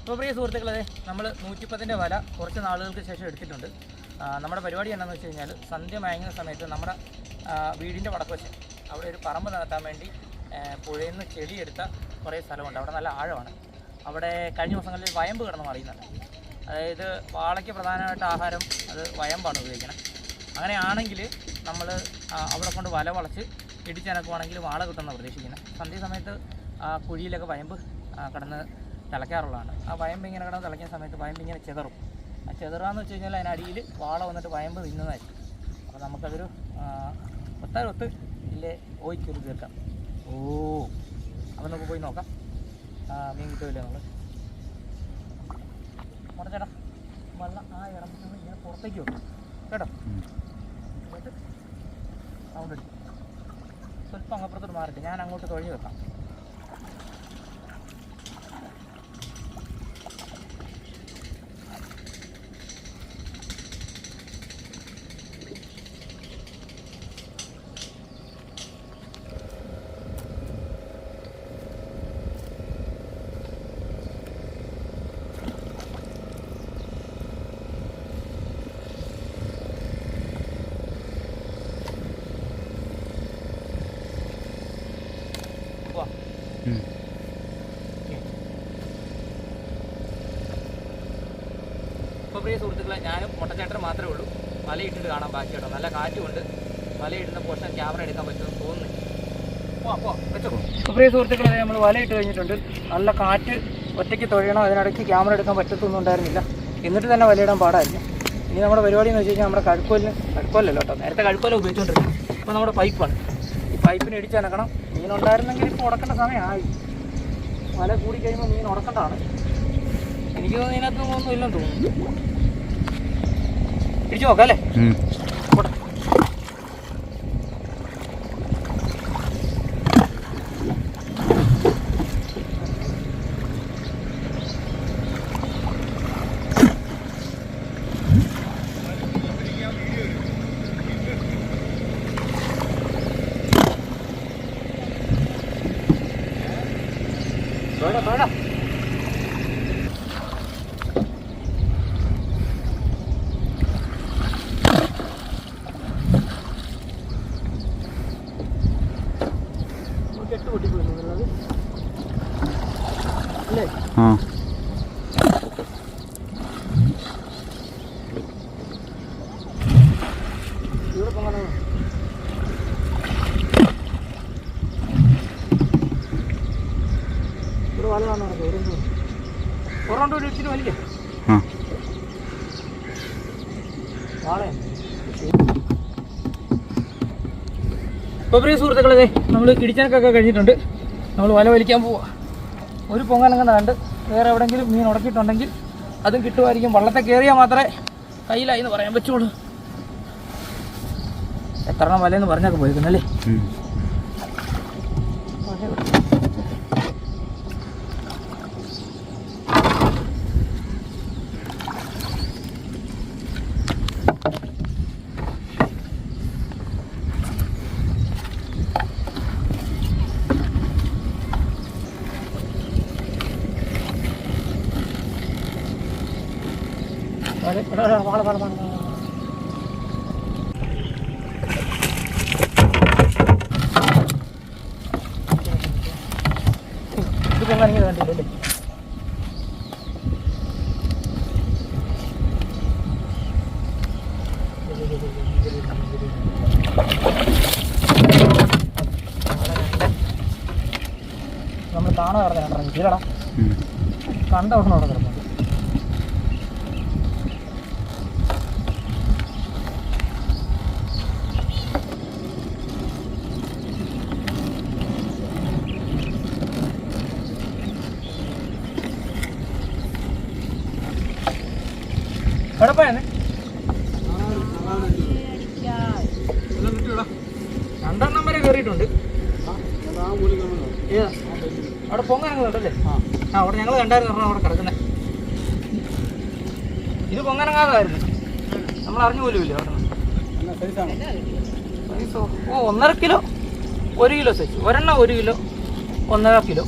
ഇപ്പോൾ പ്രിയ സുഹൃത്തുക്കളെ, നമ്മൾ 110ൻ്റെ വല കുറച്ച് നാളുകൾക്ക് ശേഷം എടുത്തിട്ടുണ്ട്. നമ്മുടെ പരിപാടി എന്താണെന്ന് വെച്ച് കഴിഞ്ഞാൽ, സന്ധ്യ മയങ്ങുന്ന സമയത്ത് നമ്മുടെ വീടിൻ്റെ വടക്കുവശം അവിടെ ഒരു പറമ്പ് നടത്താൻ വേണ്ടി പുഴയിൽ നിന്ന് ചെടിയെടുത്ത കുറേ സ്ഥലമുണ്ട്. അവിടെ നല്ല ആഴമാണ്. അവിടെ കഴിഞ്ഞ ദിവസങ്ങളിൽ വയമ്പ് കിടന്ന് മറിയുന്നുണ്ട്. അതായത് വാളയ്ക്ക് പ്രധാനമായിട്ട് ആഹാരം അത് വയമ്പാണ് ഉപയോഗിക്കുന്നത്. അങ്ങനെയാണെങ്കിൽ നമ്മൾ അവിടെ കൊണ്ട് വല വളച്ച് ഇടിച്ചനക്കുവാണെങ്കിൽ വാള കിട്ടുമെന്ന് പ്രതീക്ഷിക്കുന്നത്. സന്ധ്യ സമയത്ത് കുഴിയിലൊക്കെ വയമ്പ് കിടന്ന് തിളയ്ക്കാറുള്ളതാണ്. ആ വയമ്പ് ഇങ്ങനെ കിടന്ന് തിളയ്ക്കുന്ന സമയത്ത് വയമ്പ് ഇങ്ങനെ ചെതറും. ആ ചെതറാന്ന് വെച്ച് കഴിഞ്ഞാൽ അതിനടിയിൽ വാള വന്നിട്ട് വയമ്പ് തിന്നുന്നതായിരിക്കും. അപ്പോൾ നമുക്കതൊരു ഒത്താരൊത്ത് ഇല്ലേ ഓയ്ക്കൊരു തീർക്കാം. അപ്പോൾ നമുക്ക് പോയി നോക്കാം മീൻ കിട്ടുമല്ലേ നമ്മൾ. ചേട്ടാ വെള്ളം ആ ഇടം ഇങ്ങനെ പുറത്തേക്ക് വെക്കും കേട്ടോ. എന്നിട്ട് സൗണ്ട് അടിക്കും. സ്വല്പം അങ്ങപ്പുറത്തോട്ട് മാറിയിട്ട് ഞാൻ അങ്ങോട്ട് തൊഴിഞ്ഞ് വെക്കാം. ഇപ്പോൾ പ്രിയ സുഹൃത്തുക്കളെ, ഞാനും മുട്ടച്ചേട്ടൻ മാത്രമേ ഉള്ളൂ. വലയിട്ടിട്ട് കാണാൻ ബാക്കി കേട്ടോ. നല്ല കാറ്റുമുണ്ട്. വലയിടുന്ന പോർഷൻ ക്യാമറ എടുക്കാൻ പറ്റുമെന്ന് തോന്നുന്നു. വെച്ചോ. ഇപ്പോൾ പ്രിയ സുഹൃത്തുക്കളെ, നമ്മൾ വലയിട്ട് കഴിഞ്ഞിട്ടുണ്ട്. നല്ല കാറ്റ്, ഒറ്റയ്ക്ക് തൊഴിയണം. അതിനിടയ്ക്ക് ക്യാമറ എടുക്കാൻ പറ്റത്തൊന്നും ഉണ്ടായിരുന്നില്ല. എന്നിട്ട് തന്നെ വലയിടാൻ പാടായിരുന്നു. ഇനി നമ്മുടെ പരിപാടി എന്ന് വെച്ച് കഴിഞ്ഞാൽ നമ്മുടെ കഴുക്കോലല്ലോ കേട്ടോ. നേരത്തെ കഴുക്കോല ഉപയോഗിച്ചുകൊണ്ടിരുന്നത്. ഇപ്പോൾ നമ്മുടെ പൈപ്പാണ്. ഈ പൈപ്പിന് ഇടിച്ചനക്കണം. മീനുണ്ടായിരുന്നെങ്കിൽ ഇപ്പോൾ ഉടക്കേണ്ട സമയമായി. വല കൂടി കഴിയുമ്പോൾ മീൻ ഉടക്കേണ്ടതാണ്. എനിക്ക് തോന്നുന്നു ഇതിനകത്തൊന്നും ഒന്നും ഇല്ലെന്ന് തോന്നുന്നു. ഇടിച്ചു നോക്കാം അല്ലേ? പോട്ടെ. വേണ്ട കെട്ട് പൊട്ടിപ്പോയിരുന്നത് അല്ലേ? ഇവിടെ പൊങ്ങാനോ? ഇവിടെ വല കാണാൻ ഒരെണ്ണം ഒരു ഇച്ചിരി വലിയ വാളയാണ്. ഇപ്പോൾ പ്രിയ സുഹൃത്തുക്കളെ, നമ്മൾ ഇടിച്ചനക്കൊക്കെ കഴിഞ്ഞിട്ടുണ്ട്. നമ്മൾ വല വലിക്കാൻ പോവുക. ഒരു പൊങ്ങലങ്ങനെ കണ്ട് വേറെ എവിടെയെങ്കിലും മീൻ ഉടക്കിയിട്ടുണ്ടെങ്കിൽ അതും കിട്ടുമായിരിക്കും. വള്ളത്തെ കയറിയാൽ മാത്രമേ കയ്യിലായി എന്ന് പറയാൻ പറ്റുള്ളൂ. എത്ര എണ്ണം വലയെന്ന് പറഞ്ഞൊക്കെ പോയിരിക്കുന്നല്ലേ? ഇത് പൊങ്ങാനെങ്കിൽ കണ്ടില്ലല്ലേ? നമ്മൾ കാണാൻ കിടന്നിട്ടുണ്ടെങ്കിൽ ശരിയടാ, കണ്ട ഉടനെ അവിടെ കിടന്നു. എടപ്പായാണ് രണ്ടെണ്ണം വരെ കയറിയിട്ടുണ്ട്. അവിടെ പൊങ്ങനങ്ങുന്നുണ്ടല്ലേ? അവിടെ ഞങ്ങൾ കണ്ടായിരുന്നു അവിടെ കിടക്കുന്നത്. ഇത് പൊങ്ങനങ്ങാതായിരുന്നു, നമ്മൾ അറിഞ്ഞു പോലുമില്ല. അവിടെ 1.5 കിലോ 1 കിലോ സൈസ്. ഒരെണ്ണം 1 കിലോ 1.5 കിലോ.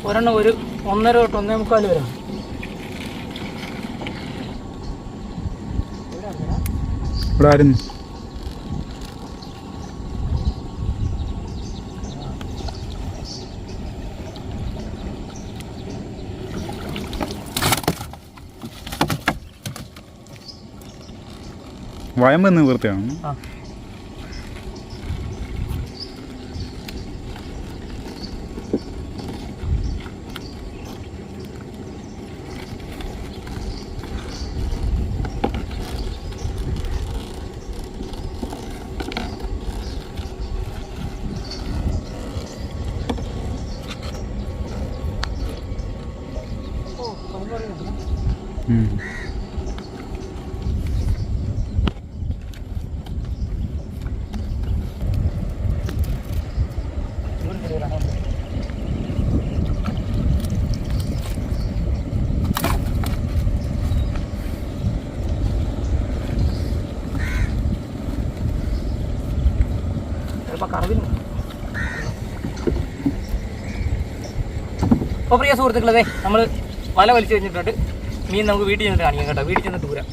ഒരെണ്ണം 1.5 തൊട്ട് 1.25 വരെ. ഇവിടെ ആരും വയമ്പ് നിവൃത്തിയാണ്. അപ്പോൾ പ്രിയ സുഹൃത്തുക്കളെ, നമ്മൾ വല വലിച്ചു കഴിഞ്ഞിട്ടുണ്ട്. മീൻ നമുക്ക് വീട്ടിൽ ചെന്നിട്ട് കാണിക്കാം കേട്ടോ. വീട്ടിൽ ചെന്ന് ദൂരം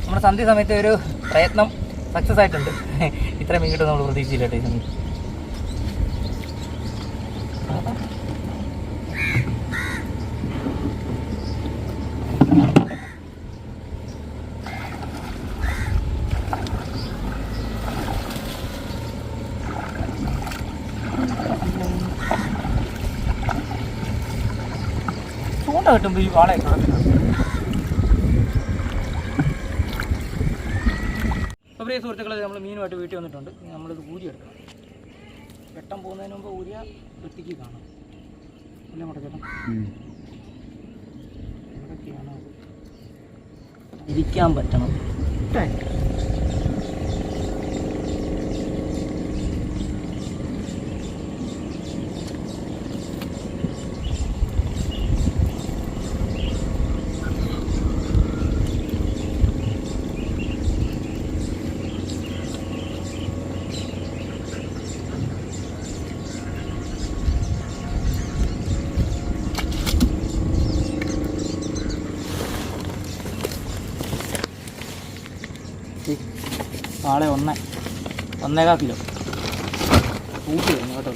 നമ്മുടെ സന്ധ്യ സമയത്ത് ഒരു പ്രയത്നം സക്സസ് ആയിട്ടുണ്ട്. ഇത്ര മീൻ കിട്ടും നമ്മൾ പ്രതീക്ഷിച്ചില്ല കേട്ടോ ഈ സമയത്ത്. ചൂണ്ട കിട്ടുമ്പോൾ ഈ വാളയൊക്കെ കിടക്കുന്നുണ്ട്. അപ്പോൾ പ്രിയ സുഹൃത്തുക്കളെ, നമ്മൾ മീനുമായിട്ട് വീട്ടിൽ വന്നിട്ടുണ്ട്. നമ്മളിത് ഊരിയെടുക്കണം. വെട്ടം പോകുന്നതിന് മുമ്പ് ഊരിയ വൃത്തിക്ക് കാണാം. അല്ലേ മുടച്ചേട്ടൻ? എവിടെയൊക്കെയാണോ ഇരിക്കാൻ പറ്റണം. ആളെ 1.25 കിലോ തൂക്കി വരുന്നു കേട്ടോ.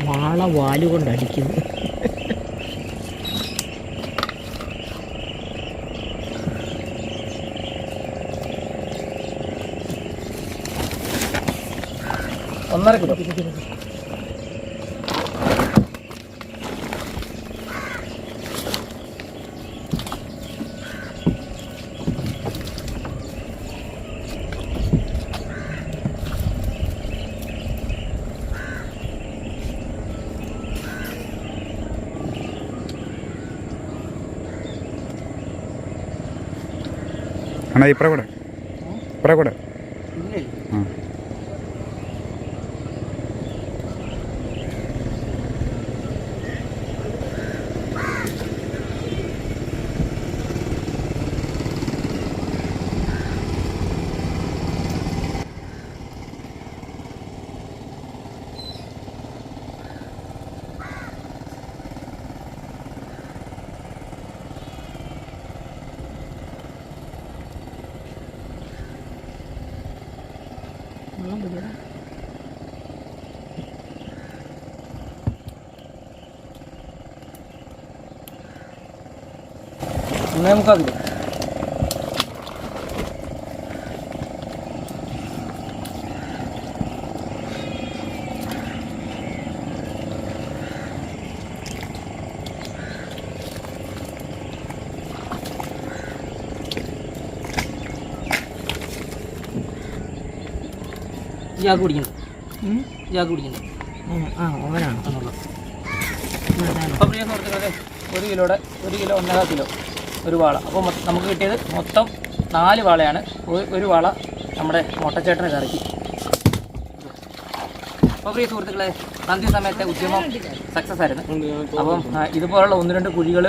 വാള വാലുകൊണ്ട് അടിക്കുന്നു. ഒന്നര കിലോ. അണ്ണാ ഇപ്പറ കൂടെ നമുക്ക് ജാഗ് കുടിക്കുന്നത് ഓവനാണ്. അപ്പോൾ പ്രിയ സുഹൃത്തുക്കളെ, 1 കിലോയുടെ 1 കിലോ 1.25 കിലോ ഒരു വാള. അപ്പോൾ നമുക്ക് കിട്ടിയത് മൊത്തം 4 വാളയാണ്. ഒരു വാള നമ്മുടെ മൊട്ടച്ചേട്ടന് കറക്കി. അപ്പോൾ പ്രിയ സുഹൃത്തുക്കളെ, സന്ധ്യ സമയത്തെ ഉദ്യമം സക്സസ് ആയിരുന്നു. അപ്പം ഇതുപോലുള്ള 1-2 കുഴികൾ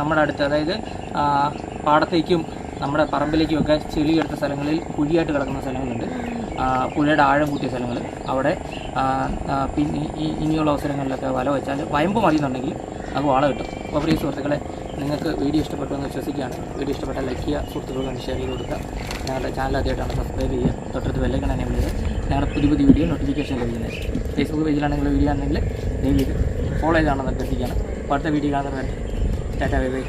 നമ്മുടെ അടുത്ത്, അതായത് പാടത്തേക്കും നമ്മുടെ പറമ്പിലേക്കും ഒക്കെ ചെളിയെടുത്ത സ്ഥലങ്ങളിൽ കുഴിയായിട്ട് കിടക്കുന്ന സ്ഥലങ്ങളുണ്ട്. പുഴയുടെ ആഴം കൂട്ടിയ സ്ഥലങ്ങൾ, അവിടെ പിന്നെ ഇനിയുള്ള അവസരങ്ങളിലൊക്കെ വല വെച്ചാൽ വയമ്പ് മതിയെന്നുണ്ടെങ്കിൽ അത് വാള കിട്ടും. അപ്പോൾ പ്രിയ സുഹൃത്തുക്കളെ, നിങ്ങൾക്ക് വീഡിയോ ഇഷ്ടപ്പെട്ടു എന്ന് വിശ്വസിക്കുകയാണ്. വീഡിയോ ഇഷ്ടപ്പെട്ടാൽ ലൈക്ക് ചെയ്യുക, സുഹൃത്തുക്കൾക്ക് ഷെയർ ചെയ്ത് കൊടുക്കുക. ഞങ്ങളുടെ ചാനൽ ആദ്യമായിട്ടാണ് സബ്സ്ക്രൈബ് ചെയ്യുക, തൊട്ടടുത്ത് ബെല്ലൈക്കൺ എനേബിൾ ചെയ്യുക. ഞങ്ങളുടെ പുതിയ വീഡിയോ നോട്ടിഫിക്കേഷൻ ലഭിക്കുന്നത്. ഫേസ്ബുക്ക് പേജിലാണെങ്കിൽ വീഡിയോ ആണെങ്കിൽ ദയവ് ചെയ്ത് ഫോളോ ചെയ്താണെന്ന് അഭ്യർത്ഥിക്കുകയാണ്. അപ്പോൾ അടുത്ത വീഡിയോ കാണുന്നവരെ ടാറ്റാ ബൈ ബൈ.